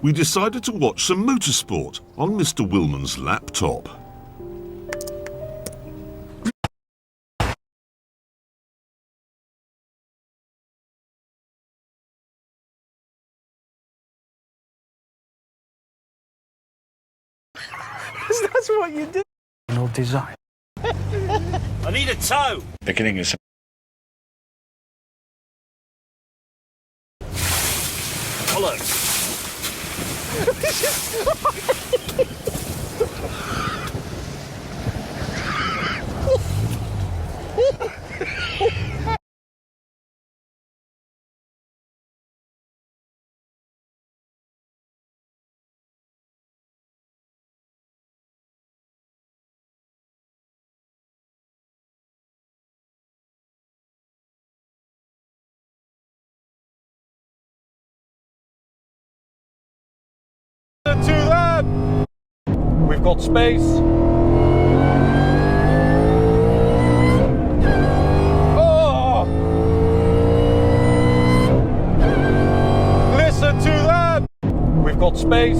We decided to watch some motorsport on Mr. Willman's laptop. That's what you do. No design. I need a tow. Beginning is Follow. To them! We've got space. Oh! Listen to them! We've got space.